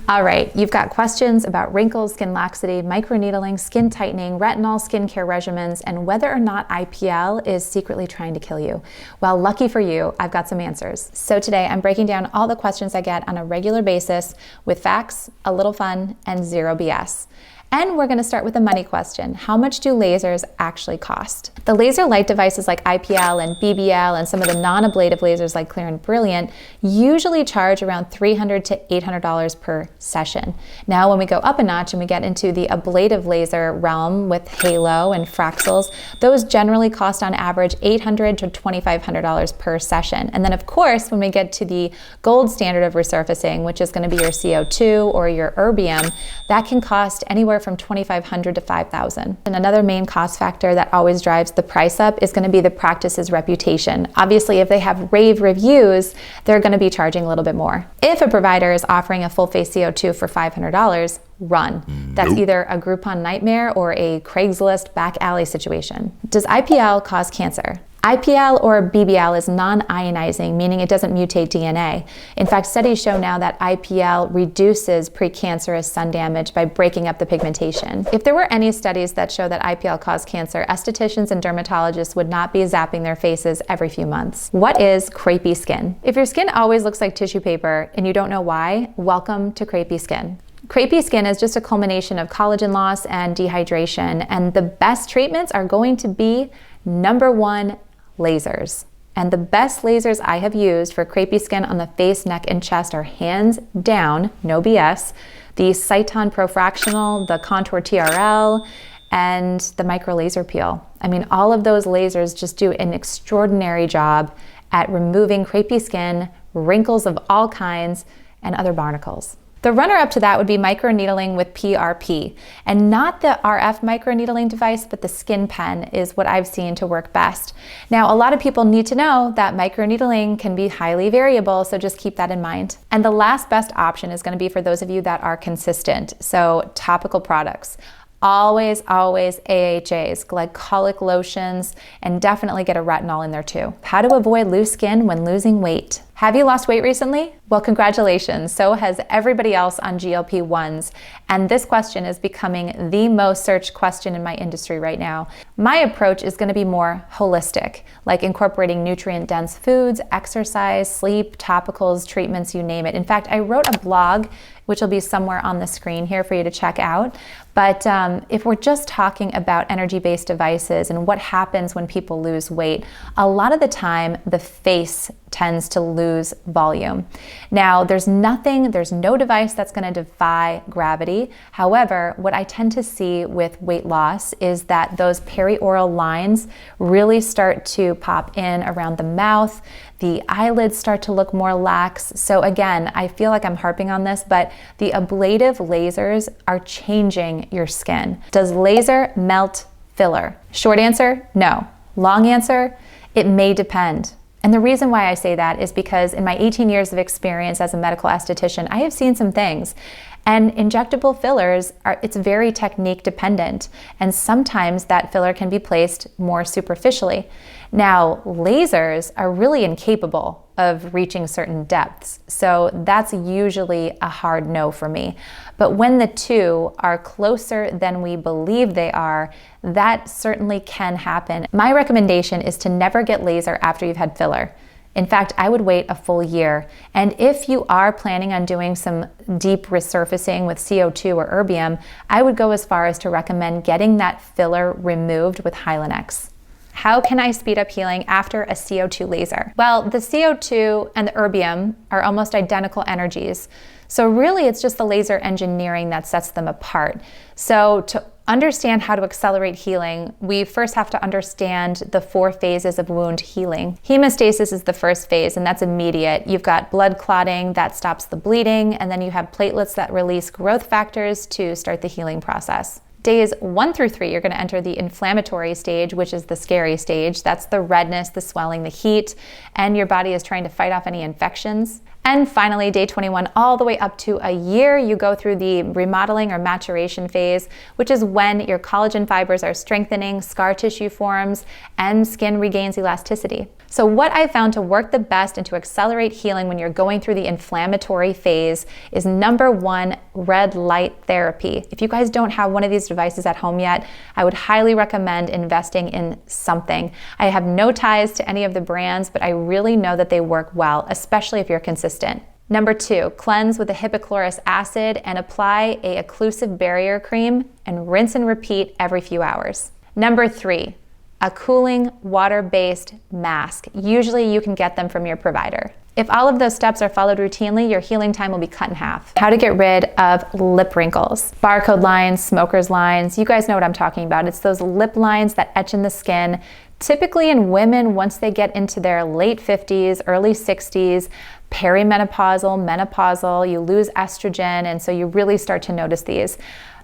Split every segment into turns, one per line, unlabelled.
All right, you've got questions about wrinkles, skin laxity, microneedling, skin tightening, retinol, skincare regimens, and whether or not IPL is secretly trying to kill you. Well, lucky for you, I've got some answers. So today I'm breaking down all the questions I get on a regular basis with facts, a little fun, and zero BS. And we're going to start with a money question. How much do lasers actually cost? The laser light devices like IPL and BBL and some of the non-ablative lasers like Clear and Brilliant usually charge around $300 to $800 per session. Now, when we go up a notch and we get into the ablative laser realm with Halo and Fraxels, those generally cost on average $800 to $2,500 per session. And then of course, when we get to the gold standard of resurfacing, which is going to be your CO2 or your erbium, that can cost anywhere from $2,500 to $5,000. And another main cost factor that always drives the price up is going to be the practice's reputation. Obviously, if they have rave reviews, they're going to be charging a little bit more. If a provider is offering a full face CO2 for $500, run. That's either a Groupon nightmare or a Craigslist back alley situation. Does IPL cause cancer? IPL or BBL is non-ionizing, meaning it doesn't mutate DNA. In fact, studies show now that IPL reduces precancerous sun damage by breaking up the pigmentation. If there were any studies that show that IPL caused cancer, estheticians and dermatologists would not be zapping their faces every few months. What is crepey skin? If your skin always looks like tissue paper and you don't know why, welcome to crepey skin. Crepey skin is just a culmination of collagen loss and dehydration, and the best treatments are going to be number one, lasers. And the best lasers I have used for crepey skin on the face, neck, and chest are hands down, no BS, the Cyton Pro Fractional, the Contour TRL, and the micro laser peel. I mean, all of those lasers just do an extraordinary job at removing crepey skin, wrinkles of all kinds, and other barnacles. The runner-up to that would be microneedling with PRP, and not the RF microneedling device, but the skin pen is what I've seen to work best. Now, a lot of people need to know that microneedling can be highly variable, so just keep that in mind. And the last best option is going to be for those of you that are consistent, so topical products. Always AHAs, glycolic lotions, and definitely get a retinol in there too. How to avoid loose skin when losing weight. Have you lost weight recently? Well, congratulations. So has everybody else on GLP-1s. And this question is becoming the most searched question in my industry right now. My approach is going to be more holistic, like incorporating nutrient-dense foods, exercise, sleep, topicals, treatments, you name it. In fact, I wrote a blog, which will be somewhere on the screen here for you to check out. But if we're just talking about energy-based devices and what happens when people lose weight, a lot of the time the face tends to lose volume. Now, there's no device that's going to defy gravity. However, what I tend to see with weight loss is that those perioral lines really start to pop in around the mouth. The eyelids start to look more lax. So again, I feel like I'm harping on this, but the ablative lasers are changing your skin. Does laser melt filler? Short answer, no. Long answer, it may depend. And the reason why I say that is because in my 18 years of experience as a medical esthetician, I have seen some things. And injectable fillers it's very technique dependent. And sometimes that filler can be placed more superficially. Now, lasers are really incapable of reaching certain depths. So that's usually a hard no for me. But when the two are closer than we believe they are, that certainly can happen. My recommendation is to never get laser after you've had filler. In fact, I would wait a full year. And if you are planning on doing some deep resurfacing with CO2 or erbium, I would go as far as to recommend getting that filler removed with Hylenex. How can I speed up healing after a CO2 laser? Well, the CO2 and the erbium are almost identical energies. So really it's just the laser engineering that sets them apart. So to understand how to accelerate healing, we first have to understand the 4 phases of wound healing. Hemostasis is the first phase, and that's immediate. You've got blood clotting that stops the bleeding, and then you have platelets that release growth factors to start the healing process. Days 1 through 3, you're going to enter the inflammatory stage, which is the scary stage. That's the redness, the swelling, the heat, and your body is trying to fight off any infections. And finally, day 21 all the way up to a year, you go through the remodeling or maturation phase, which is when your collagen fibers are strengthening, scar tissue forms, and skin regains elasticity. So what I found to work the best and to accelerate healing when you're going through the inflammatory phase is number one, red light therapy. If you guys don't have one of these devices at home yet, I would highly recommend investing in something. I have no ties to any of the brands, but I really know that they work well, especially if you're consistent. Number two, cleanse with a hypochlorous acid and apply a occlusive barrier cream and rinse and repeat every few hours. Number three, a cooling water-based mask. Usually you can get them from your provider. If all of those steps are followed routinely, your healing time will be cut in half. How to get rid of lip wrinkles. Barcode lines, smoker's lines, you guys know what I'm talking about. It's those lip lines that etch in the skin. Typically in women, once they get into their late 50s, early 60s, perimenopausal, menopausal, you lose estrogen, and so you really start to notice these.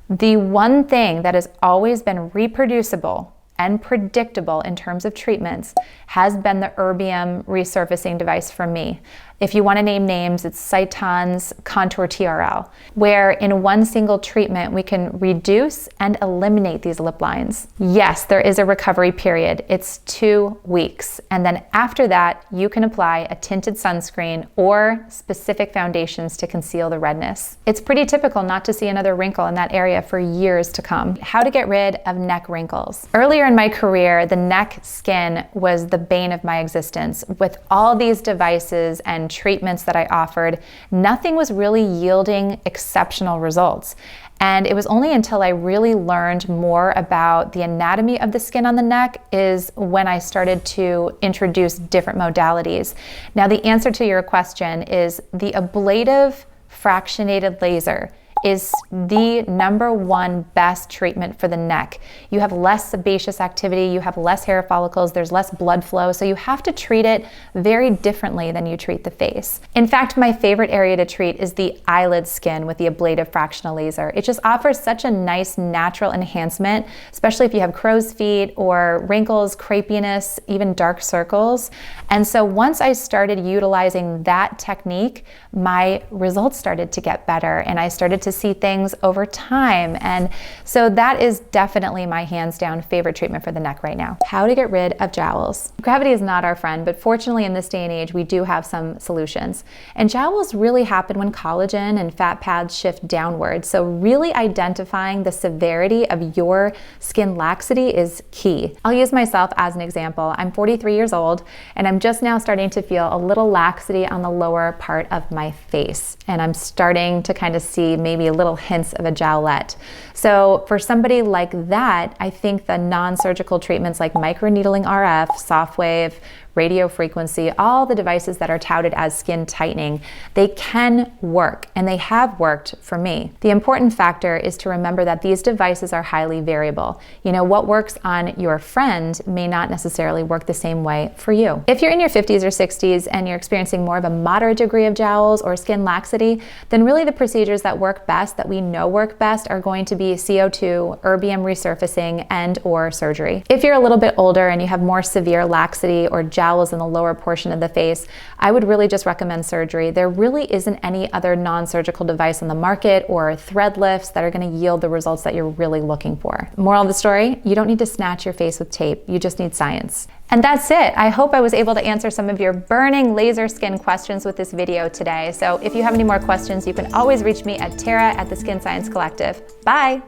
The one thing that has always been reproducible and predictable in terms of treatments has been the erbium resurfacing device for me. If you want to name names, it's Cyton's Contour TRL, where in one single treatment, we can reduce and eliminate these lip lines. Yes, there is a recovery period. It's 2 weeks. And then after that, you can apply a tinted sunscreen or specific foundations to conceal the redness. It's pretty typical not to see another wrinkle in that area for years to come. How to get rid of neck wrinkles. Earlier in my career, the neck skin was the bane of my existence. With all these devices and treatments that I offered, nothing was really yielding exceptional results. And it was only until I really learned more about the anatomy of the skin on the neck is when I started to introduce different modalities. Now, the answer to your question is the ablative fractionated laser is the number one best treatment for the neck. You have less sebaceous activity, you have less hair follicles, there's less blood flow, so you have to treat it very differently than you treat the face. In fact, my favorite area to treat is the eyelid skin with the ablative fractional laser. It just offers such a nice natural enhancement, especially if you have crow's feet or wrinkles, crepiness, even dark circles. And so once I started utilizing that technique, my results started to get better and I started to see things over time. And so that is definitely my hands down favorite treatment for the neck right now. How to get rid of jowls. Gravity is not our friend, but fortunately in this day and age, we do have some solutions. And jowls really happen when collagen and fat pads shift downward. So really identifying the severity of your skin laxity is key. I'll use myself as an example. I'm 43 years old and I'm just now starting to feel a little laxity on the lower part of my face. And I'm starting to kind of see maybe little hints of a jowlette. So for somebody like that, I think the non-surgical treatments like microneedling RF, soft wave, radio frequency, all the devices that are touted as skin tightening, they can work and they have worked for me. The important factor is to remember that these devices are highly variable. You know, what works on your friend may not necessarily work the same way for you. If you're in your 50s or 60s and you're experiencing more of a moderate degree of jowls or skin laxity, then really the procedures that work best, that we know work best, are going to be CO2, erbium resurfacing, and or surgery. If you're a little bit older and you have more severe laxity or jowls in the lower portion of the face, I would really just recommend surgery. There really isn't any other non-surgical device on the market or thread lifts that are going to yield the results that you're really looking for. Moral of the story, you don't need to snatch your face with tape. You just need science. And that's it. I hope I was able to answer some of your burning laser skin questions with this video today. So if you have any more questions, you can always reach me at Tara at the Skin Science Collective. Bye.